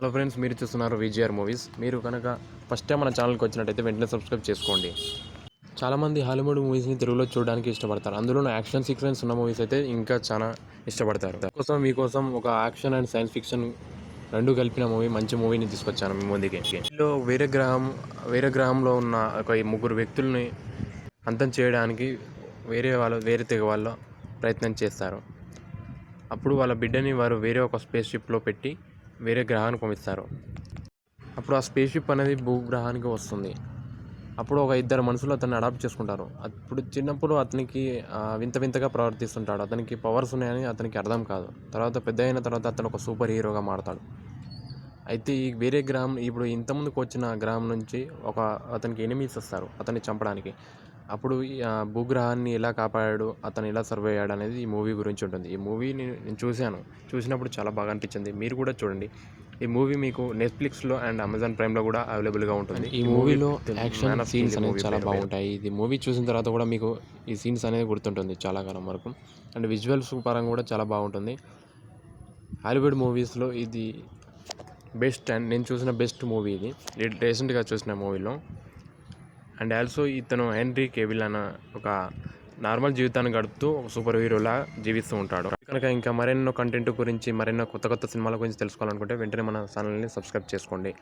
Hello friends, మీరు చూస్తున్నారు VGR movies. మీరు కనుక ఫస్ట్ టైం మన ఛానల్కి వచ్చినట్టయితే వెంటనే సబ్స్క్రైబ్ చేసుకోండి. చాలామంది హాలీవుడ్ మూవీస్ని తెలుగులో చూడడానికి ఇష్టపడతారు. అందులో యాక్షన్ సీక్వెన్స్ ఉన్న మూవీస్ అయితే ఇంకా చాలా ఇష్టపడతారు. మీకోసం ఒక యాక్షన్ అండ్ సైన్స్ ఫిక్షన్ రెండు కలిపిన మంచి మూవీని తీసుకొచ్చాను మీ ముందుకి. ఇందులో వేరే గ్రహంలో ఉన్న ఒక ముగ్గురు వ్యక్తుల్ని అంతం చేయడానికి వేరే తెగ వాళ్ళు ప్రయత్నం చేస్తారు. అప్పుడు వాళ్ళ బిడ్డని వారు వేరే ఒక స్పేస్ షిప్లో పెట్టి వేరే గ్రహానికి పంపిస్తారు. అప్పుడు ఆ స్పేస్ షిప్ అనేది భూగ్రహానికి వస్తుంది. అప్పుడు ఒక ఇద్దరు మనుషులు అతన్ని అడాప్ట్ చేసుకుంటారు. అప్పుడు చిన్నప్పుడు అతనికి వింతగా ప్రవర్తిస్తుంటాడు. అతనికి పవర్స్ ఉన్నాయని అతనికి అర్థం కాదు. తర్వాత పెద్ద అయిన తర్వాత అతను ఒక సూపర్ హీరోగా మారతాడు. అయితే ఈ వేరే గ్రహం, ఇప్పుడు ఇంతకుముందుకు వచ్చిన గ్రహం నుంచి అతనికి ఎనిమీస్ వస్తారు అతన్ని చంపడానికి. అప్పుడు భూగ్రహాన్ని ఎలా కాపాడాడు, అతను ఎలా సర్వే అయ్యాడు అనేది ఈ మూవీ గురించి ఉంటుంది. ఈ మూవీని నేను చూసినప్పుడు చాలా బాగా అనిపించింది. మీరు కూడా చూడండి. ఈ మూవీ మీకు నెట్ఫ్లిక్స్లో అండ్ అమెజాన్ ప్రైమ్లో కూడా అవైలబుల్గా ఉంటుంది. ఈ మూవీలో యాక్షన్ సీన్స్ అనేది చాలా బాగుంటాయి. ఇది మూవీ చూసిన తర్వాత కూడా మీకు ఈ సీన్స్ అనేది గుర్తుంటుంది చాలా కాలం వరకు. అండ్ విజువల్స్ పరంగా కూడా చాలా బాగుంటుంది. హాలీవుడ్ మూవీస్లో ఇది బెస్ట్ అండ్ నేను చూసిన బెస్ట్ మూవీ ఇది, రీసెంట్గా చూసిన మూవీలో. అండ్ ఆల్సో ఇతను హెన్రీ కేవిల్ అన్న ఒక నార్మల్ జీవితాన్ని గడుపుతూ ఒక సూపర్ హీరోలా జీవిస్తూ ఉంటాడు. కనుక ఇంకా మరెన్నో కంటెంట్ గురించి, మరెన్నో కొత్త సినిమాల గురించి తెలుసుకోవాలనుకుంటే వెంటనే మన ఛానల్ని సబ్స్క్రైబ్ చేసుకోండి.